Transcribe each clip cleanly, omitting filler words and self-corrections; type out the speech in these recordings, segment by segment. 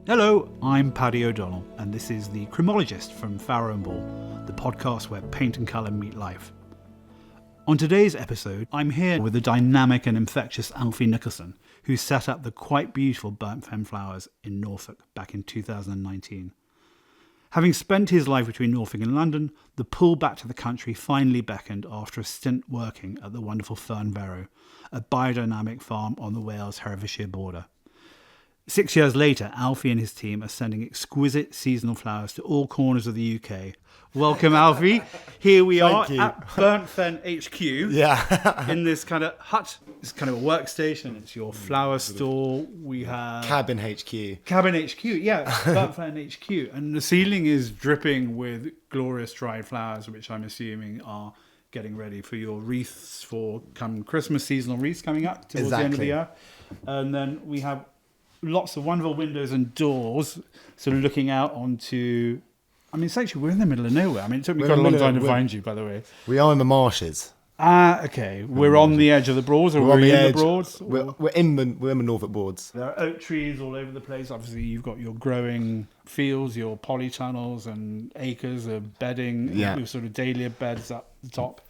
Hello, I'm Paddy O'Donnell, and this is the Chromologist from Farrow and Ball, the podcast where paint and colour meet life. On today's episode, I'm here with the dynamic and infectious Alfie Nickerson, who set up the quite beautiful Burnt Fen Flowers in Norfolk back in 2019. Having spent his life between Norfolk and London, the pull back to the country finally beckoned after a stint working at the wonderful Farrow, a biodynamic farm on the Wales-Herefordshire border. 6 years later, Alfie and his team are sending exquisite seasonal flowers to all corners of the UK. Welcome, Alfie. Here we are at Burnt Fen HQ. Yeah. In this kind of hut. It's kind of a workstation. It's your flower store. We have... Cabin HQ. Cabin HQ, yeah. Burnt Fen HQ. And the ceiling is dripping with glorious dried flowers, which I'm assuming are getting ready for your wreaths for Christmas seasonal wreaths coming up towards the end of the year. And then we have lots of wonderful windows and doors, sort of looking out onto... I mean, essentially, we're in the middle of nowhere. I mean, it took me quite a long time to find you, by the way. We are in the marshes. Okay. We're on the edge of the Broads, or we're in the Broads? We're in the Norfolk Broads. There are oak trees all over the place. Obviously, you've got your growing fields, your polytunnels and acres of bedding, with sort of dahlia beds up the top.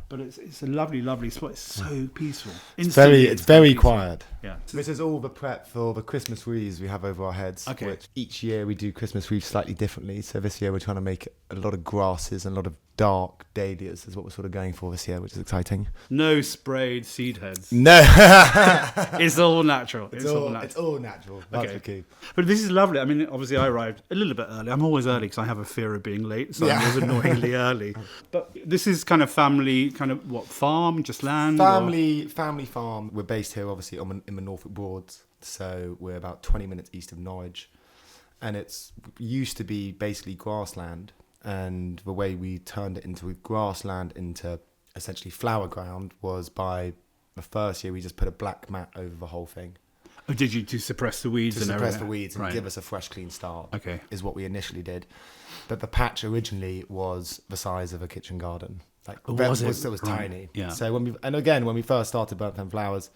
But it's a lovely, lovely spot. It's so peaceful. It's very quiet. Yeah. This is all the prep for the Christmas wreaths we have over our heads. Okay. Which each year we do Christmas wreaths slightly differently. So this year we're trying to make a lot of grasses and a lot of dark dahlias is what we're sort of going for this year, which is exciting. No sprayed seed heads. No. It's all natural. It's all natural. That's the key. But this is lovely. I mean, obviously I arrived a little bit early. I'm always early because I have a fear of being late. So I was annoyingly early. But this is kind of family, farm, just land? Family farm. We're based here, obviously, in the Norfolk Broads. So we're about 20 minutes east of Norwich. And it's used to be basically grassland. And the way we turned it into grassland into essentially flower ground was by the first year we just put a black mat over the whole thing. Oh, did you, to suppress the weeds? To suppress the weeds and give us a fresh, clean start. Okay. Is what we initially did. But the patch originally was the size of a kitchen garden. It was tiny. Yeah. So when we first started Burnt Fen Flowers,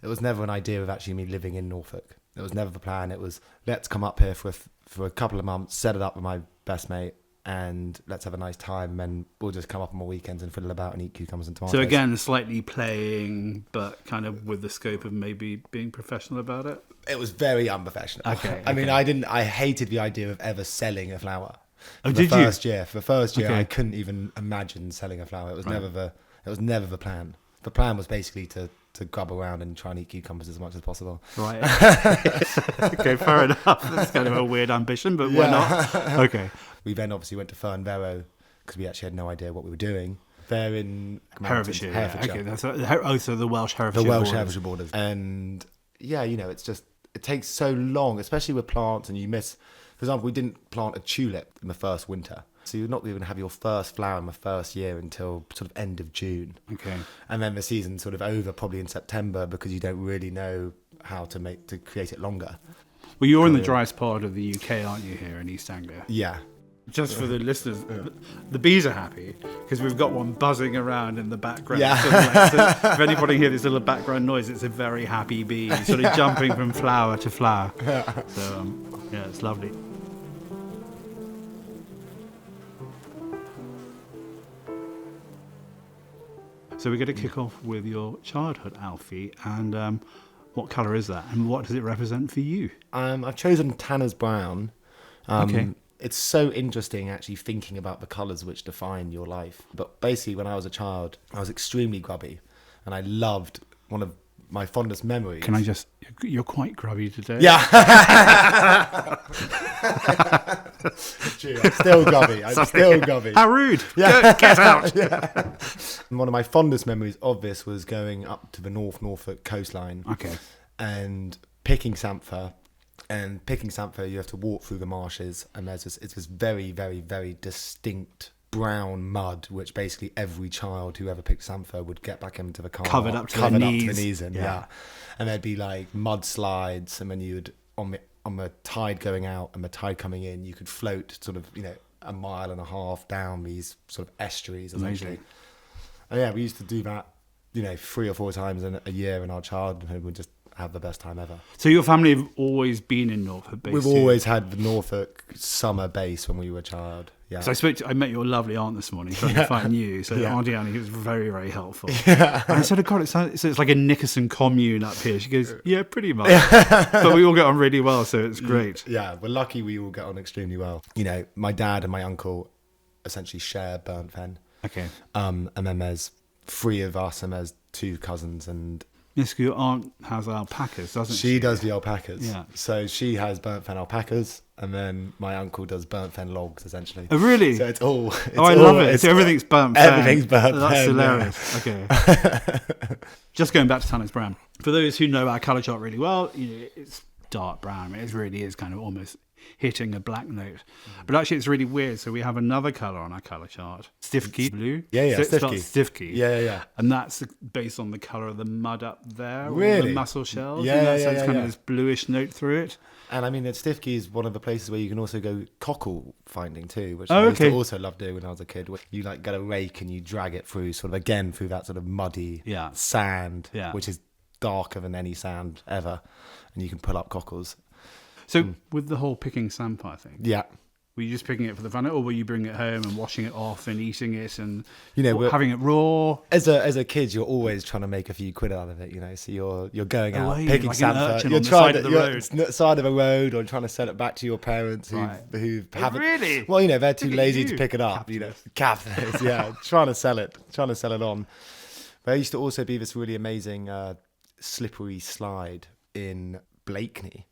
it was never an idea of actually me living in Norfolk. It was never the plan. It was, let's come up here for a couple of months, set it up with my best mate, and let's have a nice time, and then we'll just come up on my weekends and fiddle about and eat cucumbers and tomatoes. So again, slightly playing, but kind of with the scope of maybe being professional about it? It was very unprofessional. Okay. I hated the idea of ever selling a flower. For the first year, I couldn't even imagine selling a flower. It was never the plan. The plan was basically to grub around and try and eat cucumbers as much as possible. Right. Okay, fair enough. That's kind of a weird ambition, but why not? Okay. We then obviously went to Farrow because we actually had no idea what we were doing. They're in Herefordshire. Okay, so the Welsh-Herefordshire borders. And it takes so long, especially with plants, and you miss. For example, we didn't plant a tulip in the first winter. So you're not even going to have your first flower in the first year until sort of end of June. Okay. And then the season's sort of over probably in September because you don't really know how to create it longer. Well, you're in the driest part of the UK, aren't you, here in East Anglia? Yeah. Just for the listeners, the bees are happy because we've got one buzzing around in the background. Yeah. So if anybody hears this little background noise, it's a very happy bee, sort of jumping from flower to flower. So, it's lovely. So we're going to kick off with your childhood, Alfie, and what colour is that, and what does it represent for you? I've chosen Tanner's Brown. Okay. It's so interesting actually thinking about the colours which define your life. But basically, when I was a child, I was extremely grubby, and I loved one of my fondest memories. Can I just... You're quite grubby today. Yeah. True, I'm still grubby. How rude. Yeah. Get out. Yeah. And one of my fondest memories of this was going up to the Norfolk coastline. Okay. And picking samphire. And picking samphire, you have to walk through the marshes, and it's this very, very, very distinct brown mud, which basically every child who ever picked samphire would get back into the car, covered up to the knees in, and there'd be like mudslides, and then you'd on the tide going out and the tide coming in, you could float sort of a mile and a half down these sort of estuaries essentially. And we used to do that 3 or 4 times in a year in our childhood. We'd just have the best time ever. So your family have always been in Norfolk based? We've always had the Norfolk summer base when we were a child. Yeah. So I met your lovely aunt this morning trying to find you. So Auntie Annie was very, very helpful. Yeah. And I said, God, it's like a Nickerson commune up here. She goes, yeah, pretty much. But we all get on really well, so it's great. Yeah, we're lucky we all get on extremely well. You know, my dad and my uncle essentially share Burnt Fen. Okay. And then there's 3 of us and there's 2 cousins and... Yes, your aunt has alpacas, doesn't she? She does the alpacas. Yeah. So she has Burnt Fen alpacas, and then my uncle does Burnt Fen logs, essentially. Oh, really? So it's all... I love it. So everything's Burnt Fen. Everything's Burnt Fen. That's hilarious. Yeah. Okay. Just going back to Tannis Brown. For those who know our colour chart really well, it's dark brown. It really is kind of almost hitting a black note. But actually it's really weird. So we have another colour on our colour chart. Stifky blue. Yeah, so it starts Stifky. Stifky. Yeah. And that's based on the colour of the mud up there. Really? Or the mussel shells. Yeah, So it's kind of this bluish note through it. And I mean, Stifky is one of the places where you can also go cockle finding too, which Oh, I used okay. to also love doing when I was a kid. You like get a rake and you drag it through through that sort of muddy sand, which is darker than any sand ever. And you can pull up cockles. So with the whole picking sandpie thing, Yeah. were you just picking it for the fun, or were you bringing it home and washing it off and eating it and having it raw? As a kid, you're always trying to make a few quid out of it, So you're going out picking like an sandpie. urchin You're on the trying side of the road. side of a road, or trying to sell it back to your parents who haven't. Really? Well, they're too Look at lazy you. to pick it up. Capitalists. Capitalists, trying to sell it on. There used to also be this really amazing slippery slide in Blakeney.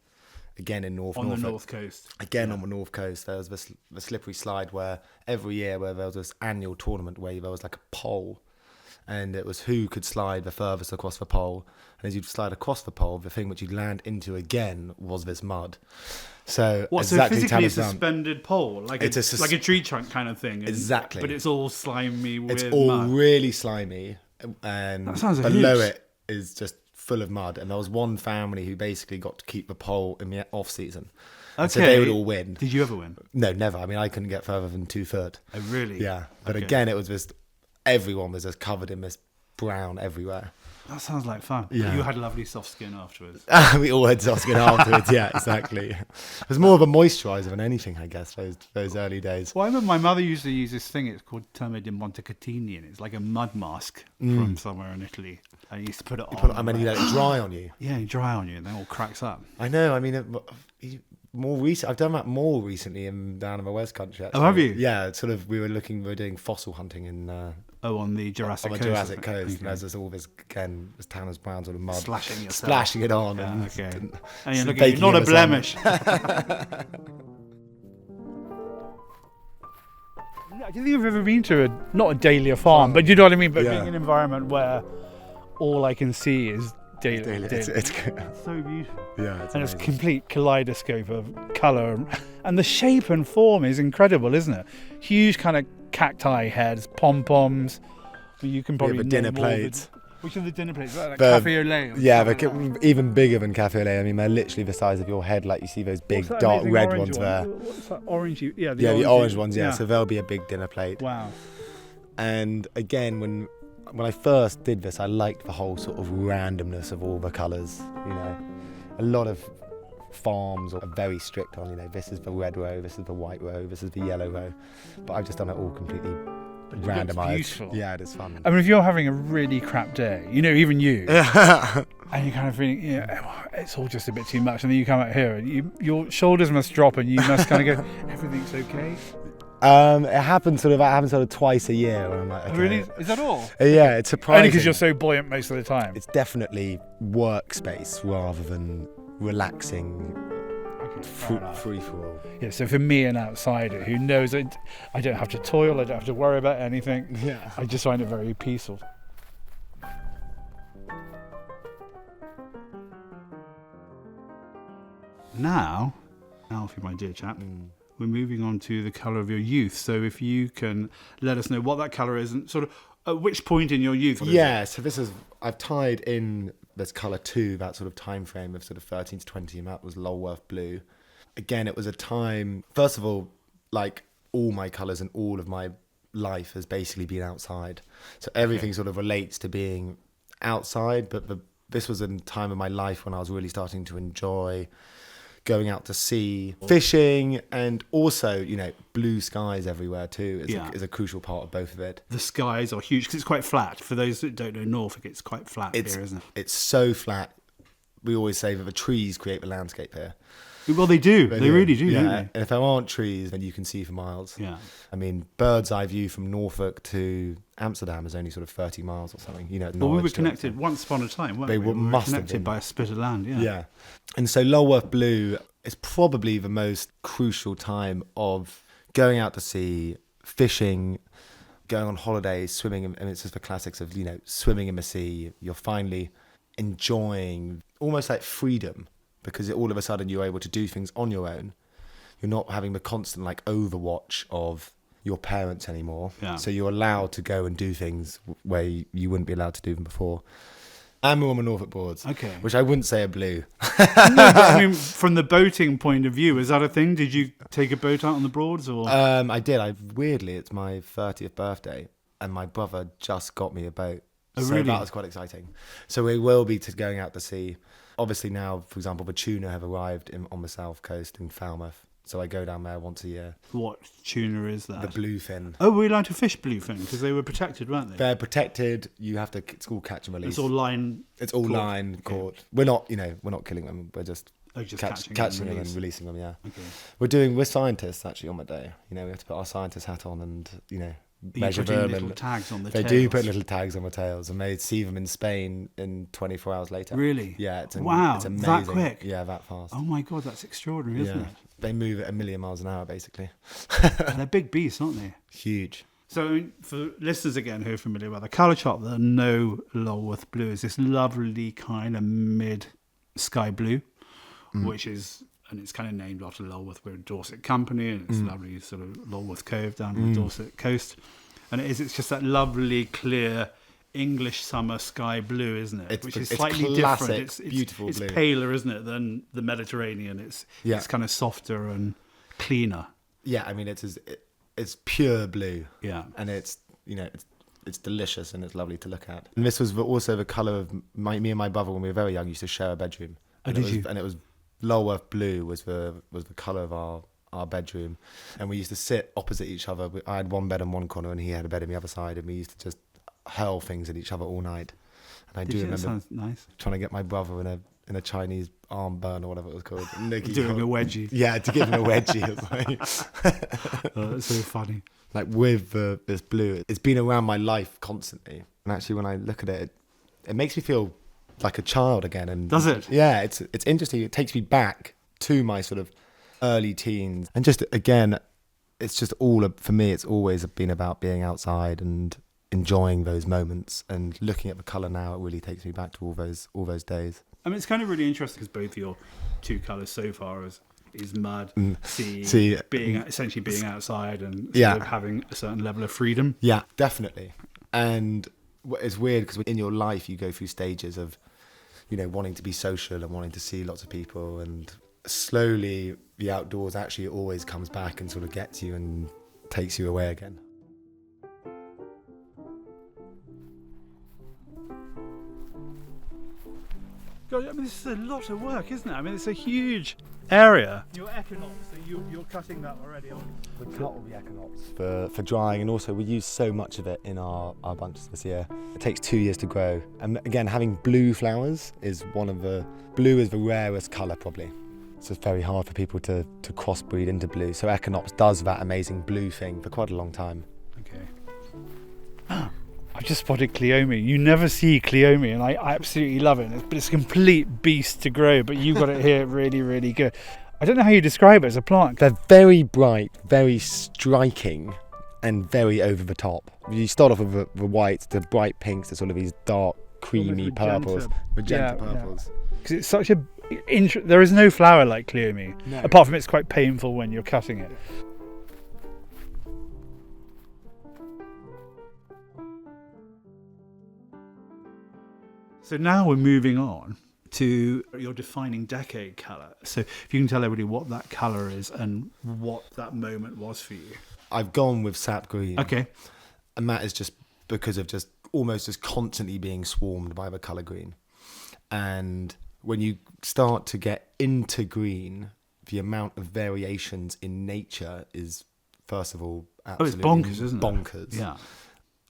Again in Norfolk. On the north coast. Again on the north coast, there was the slippery slide where every year where there was this annual tournament where there was like a pole, and it was who could slide the furthest across the pole. And as you'd slide across the pole, the thing which you'd land into again was this mud. So So exactly physically a Tannis Brown. suspended pole, like like a tree trunk kind of thing. Exactly. But it's all slimy with It's all mud. really slimy, and That sounds below huge. it is just full of mud. And there was one family who basically got to keep the pole in the off season. Okay. So they would all win. Did you ever win? No, never. I mean, I couldn't get further than 2/3. Oh, really? Yeah. But Okay. again, it was just, everyone was just covered in this brown everywhere. That sounds like fun. Yeah. You had lovely soft skin afterwards. We all had soft skin afterwards. Yeah, exactly. It was more of a moisturiser than anything, I guess, those early days. Well, I remember my mother used to use this thing. It's called Terme di Montecatini, and it's like a mud mask from somewhere in Italy. And you used to put it on. And then you let it dry on you. Yeah, you dry on you, and then it all cracks up. I know. I mean, I've done that more recently down in the West Country. Actually. Oh, have you? Yeah, we were doing fossil hunting in on the Jurassic on Coast. the Jurassic Coast. Okay. And there's just all this this Tannis Brown sort of mud Slashing yourself. splashing it on. Yeah, And okay. and And you look at baking you, not in a the sun. blemish. I don't think you've ever been to not a dahlia farm, but you know what I mean? But Yeah. being in an environment where all I can see is dahlia. It's so beautiful. yeah, it's And it's a amazing. complete kaleidoscope of colour. And the shape and form is incredible, isn't it? Huge kind of cacti heads, pom-poms. You can probably the name dinner all plates. Which are the dinner plates? Like The- cafe au lait? Or Yeah, something like that? even bigger than cafe au lait. I mean, they're literally the size of your head. Like you see those big What's that dark amazing red orange ones one? there. What's that orangey? Yeah, The orange ones. Yeah, so there'll be a big dinner plate. Wow. And again, when I first did this, I liked the whole sort of randomness of all the colours. A lot of farms are very strict on, this is the red row, this is the white row, this is the yellow row. But I've just done it all completely randomised. beautiful. Yeah, it is fun. I mean, if you're having a really crap day, even you, and you're kind of feeling, it's all just a bit too much, and then you come out here and your shoulders must drop and you must kind of go, everything's okay. It happens sort of twice a year when I'm like, okay. Really? Is that all? Yeah, it's surprising. Only because you're so buoyant most of the time. It's definitely workspace rather than relaxing Fair enough. free for all. Yeah, so for me, an outsider who knows I don't have to toil, I don't have to worry about anything. Yeah. I just find it very peaceful. Now, Alfie, my dear chap, we're moving on to the colour of your youth. So if you can let us know what that colour is and sort of at which point in your youth. So I've tied in this colour to that sort of time frame of sort of 13 to 20, and that was Lulworth Blue. Again, it was a time, first of all, like all my colours and all of my life has basically been outside. So everything sort of relates to being outside, but this was a time in my life when I was really starting to enjoy going out to sea, fishing, and also, you know, blue skies everywhere too is a crucial part of both of it. The skies are huge because it's quite flat. For those that don't know Norfolk, it's quite flat here, isn't it? It's so flat. We always say that the trees create the landscape here. Well, they do. They really do, don't they? And if there aren't trees, then you can see for miles. Yeah. I mean, bird's eye view from Norfolk to Amsterdam is only sort of 30 miles or something. You know, well, we were connected once upon a time, weren't we? We were connected by a spit of land, Yeah. And so Lulworth Blue is probably the most crucial time of going out to sea, fishing, going on holidays, swimming. And it's just the classics of, you know, swimming in the sea. You're finally enjoying almost like freedom, because all of a sudden you're able to do things on your own. You're not having the constant like overwatch of your parents anymore. Yeah. So you're allowed to go and do things where you wouldn't be allowed to do them before. And we're on the Norfolk boards, okay, which I wouldn't say are blue. No, but I mean, from the boating point of view, is that a thing? Did you take a boat out on the Broads? Or I did. Weirdly, it's my 30th birthday, and my brother just got me a boat. Oh, so really? That was quite exciting. So we will be going out to sea. Obviously now, for example, the tuna have arrived on the south coast in Falmouth. So I go down there once a year. What tuna is that? The bluefin. Oh, we like to fish bluefin because they were protected, weren't they? They're protected. You have to. It's all catch and release. It's all line. It's all caught. line caught. We're not. You know, we're not killing them. We're just catching them and releasing them. Yeah. Okay. We're scientists actually on that day. You know, we have to put our scientist hat on and measure them. Little tags on the they tails. do put little tags on the tails, and they see them in Spain in 24 hours later. Really? Yeah. It's amazing. That quick? Yeah, that fast. Oh my God, that's extraordinary, isn't it? They move at 1,000,000 miles an hour, basically. And they're big beasts, aren't they? Huge. So, I mean, for listeners again who are familiar with the colour chart, that know Lulworth Blue is this lovely kind of mid sky blue, which is, and it's kind of named after Lulworth. We're a Dorset company, and it's lovely sort of Lulworth Cove down the Dorset coast. And it's just that lovely, clear English summer sky blue, isn't it? Which is slightly classic, different. It's beautiful it's blue. paler, isn't it, than the Mediterranean? It's kind of softer and cleaner. Yeah, I mean it's pure blue. Yeah, and it's delicious and it's lovely to look at. And this was also the colour of me and my brother when we were very young used to share a bedroom. And it was Lulworth Blue was the colour of our bedroom, and we used to sit opposite each other. I had one bed in one corner and he had a bed in the other side, and we used to just hurl things at each other all night. And I do remember sounds nice. trying to get my brother in a Chinese arm burn or whatever it was called. Doing a wedgie. Yeah, to give him a wedgie. Oh, that's so funny. Like with this blue, it's been around my life constantly. And actually, when I look at it, it makes me feel like a child again. And does it? Yeah, it's interesting. It takes me back to my sort of early teens, and just again, it's just all for me. It's always been about being outside and enjoying those moments, and looking at the colour now, it really takes me back to all those days. I mean, it's kind of really interesting because both your two colours so far is mud, sea, essentially being outside and sort of having a certain level of freedom. Yeah, definitely. And it's weird because in your life you go through stages of, wanting to be social and wanting to see lots of people, and slowly the outdoors actually always comes back and sort of gets you and takes you away again. God, I mean, this is a lot of work, isn't it? I mean, it's a huge area. Your equinox, so you're cutting that already, aren't you? We cut all the equinox for drying, and also we use so much of it in our bunches this year. It takes 2 years to grow. And again, having blue flowers is blue is the rarest colour probably. So it's very hard for people to crossbreed into blue. So equinox does that amazing blue thing for quite a long time. Okay. I just spotted Cleome. You never see Cleome, and I absolutely love it. But it's a complete beast to grow, but you got it here really, really good. I don't know how you describe it as a plant. They're very bright, very striking, and very over the top. You start off with the whites, the bright pinks, the sort of these dark, creamy purples, magenta purples. Because it's such a... there is no flower like Cleome, apart from it's quite painful when you're cutting it. So now we're moving on to your defining decade colour. So if you can tell everybody what that colour is and what that moment was for you. I've gone with sap green. Okay. And that is just because of almost constantly being swarmed by the colour green. And when you start to get into green, the amount of variations in nature is, first of all, absolutely it's bonkers, isn't it? Bonkers. Yeah.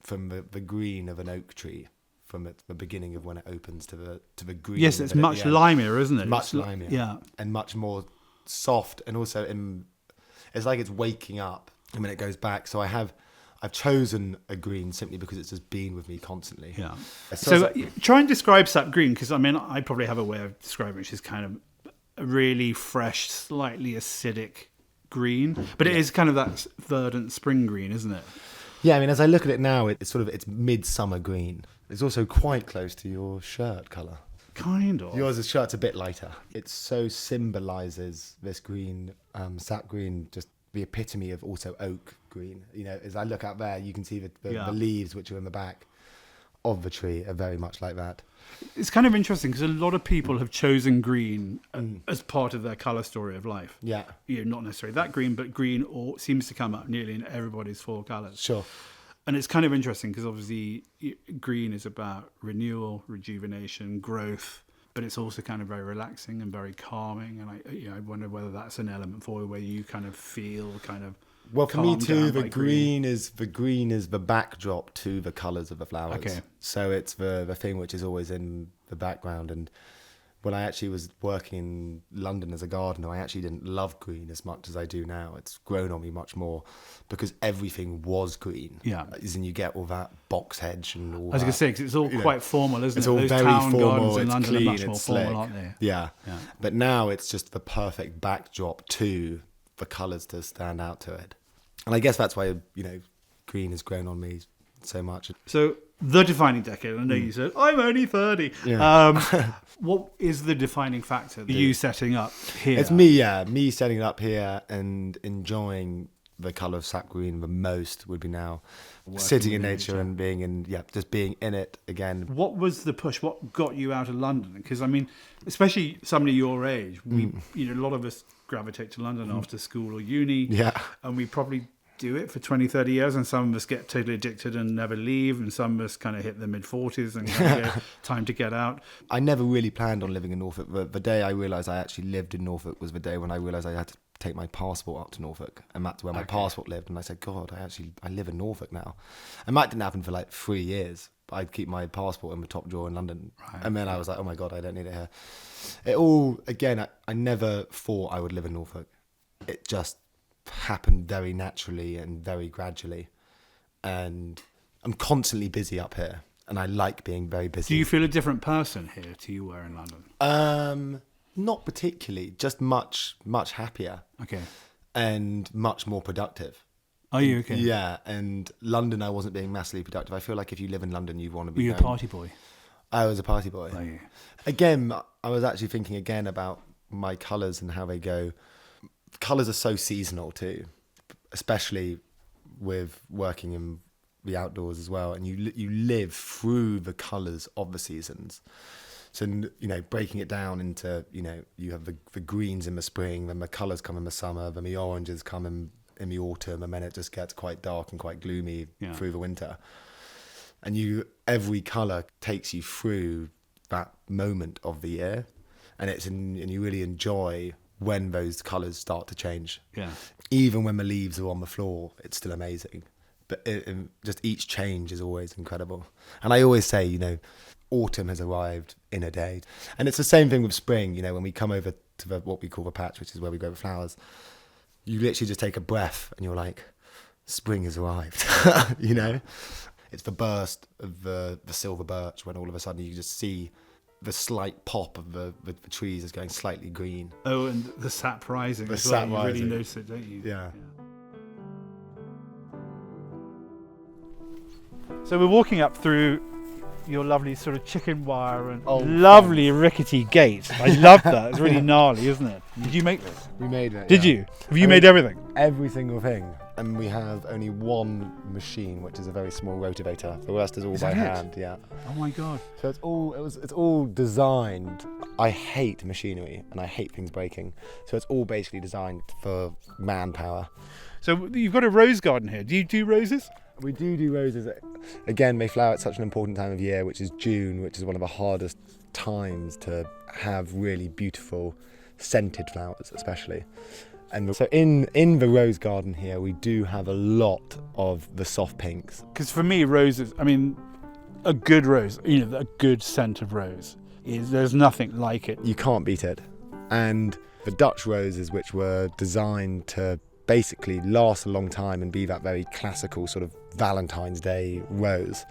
From the green of an oak tree, from the beginning of when it opens to the green. Yes, it's much limier, isn't it? Much limier. Yeah. And much more soft, and also it's like it's waking up and when it goes back. So I've chosen a green simply because it's just been with me constantly. Yeah. So Try and describe sap green, because I mean I probably have a way of describing it, which is kind of a really fresh, slightly acidic green, but it is kind of that verdant spring green, isn't it? Yeah, I mean, as I look at it now, it's midsummer green. It's also quite close to your shirt colour. Kind of. Yours' shirt's a bit lighter. It so symbolises this green, sap green, just the epitome of also oak green. You know, as I look out there, you can see the leaves which are in the back of the tree are very much like that. It's kind of interesting because a lot of people have chosen green as part of their colour story of life. Yeah. You know, not necessarily that green, but green seems to come up nearly in everybody's four colours. Sure. And it's kind of interesting because obviously green is about renewal, rejuvenation, growth, but it's also kind of very relaxing and very calming. And I wonder whether that's an element for you where you kind of feel kind of. Well, for me calmed too, down the by green is the backdrop to the colours of the flowers. Okay. So it's the thing which is always in the background. And when I actually was working in London as a gardener, I actually didn't love green as much as I do now. It's grown on me much more because everything was green. Yeah. As in you get all that box hedge and all that. I was going to say, because it's all quite formal, isn't it's it? all Those very town formal, gardens in it's London clean, are much more it's formal, slick. aren't they? Yeah. Yeah. But now it's just the perfect backdrop to the colours to stand out to it. And I guess that's why, green has grown on me so much. So the defining decade, I know you said, I'm only 30. Yeah. What is the defining factor? You setting up here? It's me setting it up here and enjoying the colour of sap green the most would be now sitting in nature and just being in it again. What was the push? What got you out of London? Because, I mean, especially somebody your age, a lot of us gravitate to London after school or uni. Yeah. And we probably do it for 20, 30 years, and some of us get totally addicted and never leave, and some of us kind of hit the mid-40s and kind of time to get out. I never really planned on living in Norfolk. The day I realised I actually lived in Norfolk was the day when I realised I had to take my passport up to Norfolk, and that's where my passport lived. And I said, God, I live in Norfolk now. And that didn't happen for like 3 years. I'd keep my passport in the top drawer in London. Right. And then I was like, oh my God, I don't need it here. It all, again, I never thought I would live in Norfolk. It just happened very naturally and very gradually. And I'm constantly busy up here, and I like being very busy. Do you feel a different person here to you were in London? Not particularly, just much, much happier. Okay. And much more productive. Are you okay? Yeah, and London, I wasn't being massively productive. I feel like if you live in London, you want to be. Were you a party boy? I was a party boy. Are you? Again, I was actually thinking again about my colours and how they go. Colours are so seasonal too, especially with working in the outdoors as well. And you live through the colours of the seasons. So, breaking it down into, you have the greens in the spring, then the colours come in the summer, then the oranges come in the autumn, and then it just gets quite dark and quite gloomy through the winter. And every colour takes you through that moment of the year, and you really enjoy when those colours start to change. Yeah. Even when the leaves are on the floor, it's still amazing. But just each change is always incredible. And I always say, autumn has arrived in a day. And it's the same thing with spring. When we come over to what we call the patch, which is where we grow the flowers, you literally just take a breath and you're like, spring has arrived. It's the burst of the silver birch when all of a sudden you just see the slight pop of the trees is going slightly green. Oh, and the sap rising. The sap rising. You really notice it, don't you? Yeah. So we're walking up through your lovely sort of chicken wire and lovely rickety gate. I love that. It's really gnarly, isn't it? Did you make this? We made it. Did you? Have you made everything? Every single thing. And we have only one machine, which is a very small rotavator. The rest is all by hand. Yeah. Oh my God. So it's all designed. I hate machinery and I hate things breaking. So it's all basically designed for manpower. So you've got a rose garden here. Do you do roses? We do roses. Again, they flower at such an important time of year, which is June, which is one of the hardest times to have really beautiful scented flowers, especially. And so in the rose garden here, we do have a lot of the soft pinks. Because for me, roses, I mean, a good rose, a good scent of rose, there's nothing like it. You can't beat it. And the Dutch roses, which were designed to basically last a long time and be that very classical sort of Valentine's Day rose,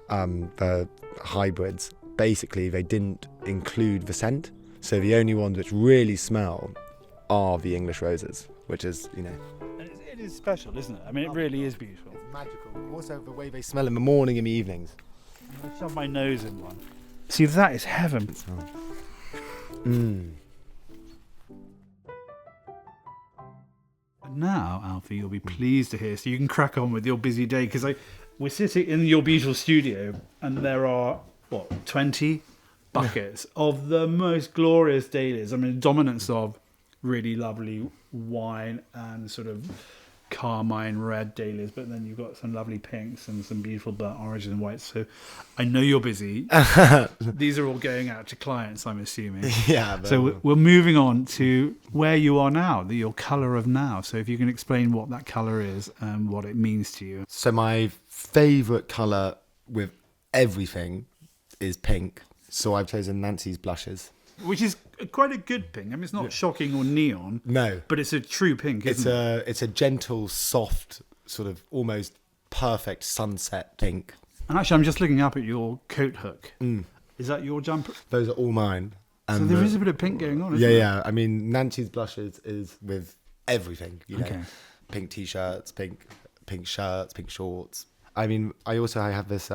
the hybrids, basically they didn't include the scent. So the only ones which really smell are the English roses, which is, And it is special, isn't it? I mean, it really is beautiful. It's magical. Also the way they smell in the morning and the evenings. I shove my nose in one. See, that is heaven. Now, Alfie, you'll be pleased to hear, so you can crack on with your busy day, because we're sitting in your beautiful studio and there are, 20 buckets of the most glorious dahlias. I mean, dominance of really lovely wine and sort of carmine red dahlias, but then you've got some lovely pinks and some beautiful burnt oranges and whites. So I know you're busy. These are all going out to clients, I'm assuming. Yeah. So we're moving on to where you are now, your colour of now. So if you can explain what that colour is and what it means to you. So my favourite colour with everything is pink. So I've chosen Nancy's blushes. Which is quite a good pink. I mean, it's not shocking or neon. No. But it's a true pink, isn't it? It's a gentle, soft, sort of almost perfect sunset pink. And actually, I'm just looking up at your coat hook. Is that your jumper? Those are all mine. So there is a bit of pink going on, isn't there? Yeah. I mean, Nancy's blushes is with everything, Okay. Pink t-shirts, pink shirts, pink shorts. I mean, I have this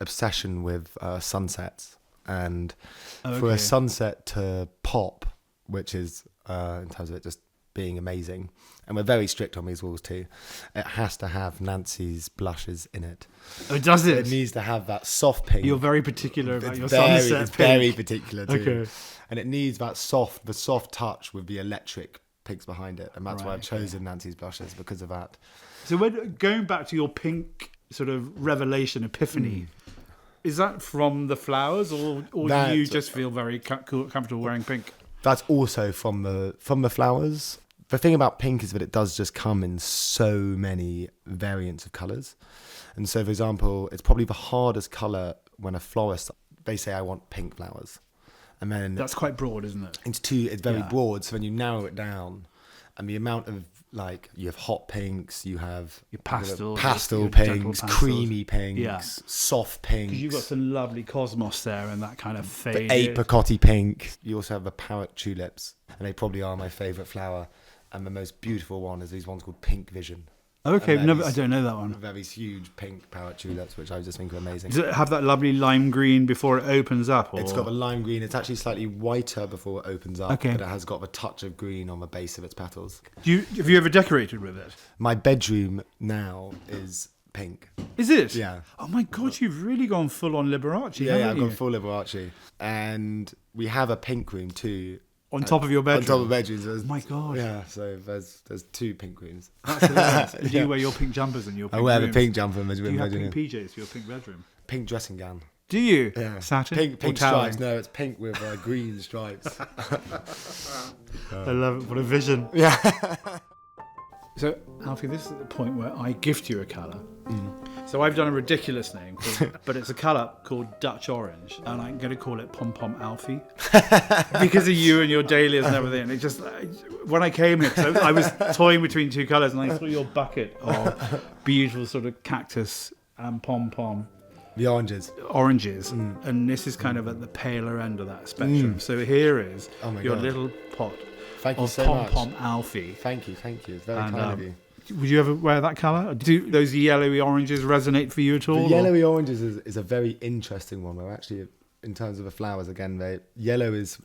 obsession with sunsets. And for a sunset to pop, which is in terms of it just being amazing, and we're very strict on these rules too, it has to have Nancy's blushes in it. Oh, does it? It needs to have that soft pink. You're very particular about your sunset sunset It's pink. very particular too. Okay. And it needs the soft touch with the electric pinks behind it, and that's why I've chosen Nancy's blushes, because of that. So going back to your pink sort of revelation, epiphany, is that from the flowers, or do you just feel very comfortable wearing pink? That's also from the flowers. The thing about pink is that it does just come in so many variants of colours. And so, for example, it's probably the hardest colour when a florist, they say, I want pink flowers. And then that's quite broad, isn't it? It's very broad. So when you narrow it down, and the amount of, you have hot pinks, you have your pastel pinks, creamy pinks, soft pinks. Because you've got some lovely cosmos there and that kind of faded. The apricot-y pink. You also have the parrot tulips, and they probably are my favourite flower. And the most beautiful one is these ones called Pink Vision. Okay, no, I don't know that one. Very huge pink parrot tulips, which I just think are amazing. Does it have that lovely lime green before it opens up? Or? It's got the lime green. It's actually slightly whiter before it opens up, but it has got the touch of green on the base of its petals. Have you ever decorated with it? My bedroom now is pink. Is it? Yeah. Oh my God, you've really gone full on Liberace, Yeah, haven't you? I've gone full Liberace. And we have a pink room too. On top of your bedroom? On top of bedrooms. Oh my God. Yeah, so there's 2 pink rooms. That's hilarious. Do you wear your pink jumpers in your pink I wear rooms? the pink jumper in my Do you have bedroom. pink PJs for your pink bedroom? Pink dressing gown. Do you? Yeah. Satin? Pink stripes. No, it's pink with green stripes. I love it. What a vision. Yeah. So, Alfie, this is the point where I gift you a colour. So I've done a ridiculous name, but it's a colour called Dutch Orange, and I'm going to call it Pom Pom Alfie because of you and your dahlias and everything. And it just, when I came here, cause I was toying between 2 colours, and I saw your bucket of beautiful sort of cactus and pom pom. The oranges, and this is kind of at the paler end of that spectrum. So here is your little pot of Pom Pom Alfie. Thank you. It's very kind of you. Would you ever wear that colour? Do those yellowy oranges resonate for you at all? The yellowy oranges is a very interesting one. Where actually, in terms of the flowers, again, yellow is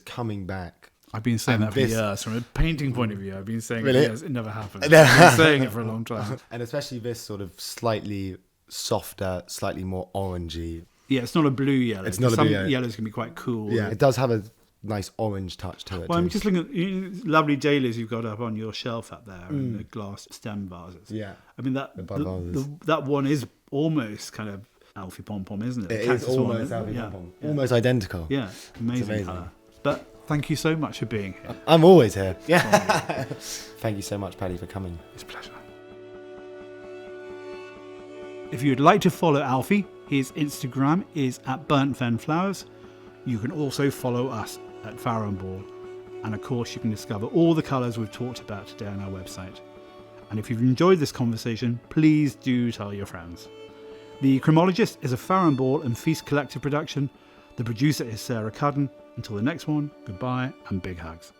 coming back. I've been saying that for years. From a painting point of view, I've been saying really? it never happened. I've been saying it for a long time. And especially this sort of slightly softer, slightly more orangey. Yeah, it's not a blue yellow. It's not a blue yellow. Yellows can be quite cool. Yeah, it does have a nice orange touch to it. Well, I'm too. just looking at lovely dahlias you've got up on your shelf up there, and the glass stem vases. Yeah. I mean, that one is almost kind of Alfie Pom-Pom, isn't it? It is almost Alfie Pom-Pom. Yeah. Almost identical. Yeah, amazing colour. But thank you so much for being here. I'm always here. Yeah. Thank you so much, Paddy, for coming. It's a pleasure. If you'd like to follow Alfie, his Instagram is at Burnt Fen Flowers. You can also follow us at Farrow and Ball. And of course, you can discover all the colours we've talked about today on our website. And if you've enjoyed this conversation, please do tell your friends. The Chromologist is a Farrow and Ball and Feast collective production. The producer is Sarah Cudden. Until the next one, goodbye and big hugs.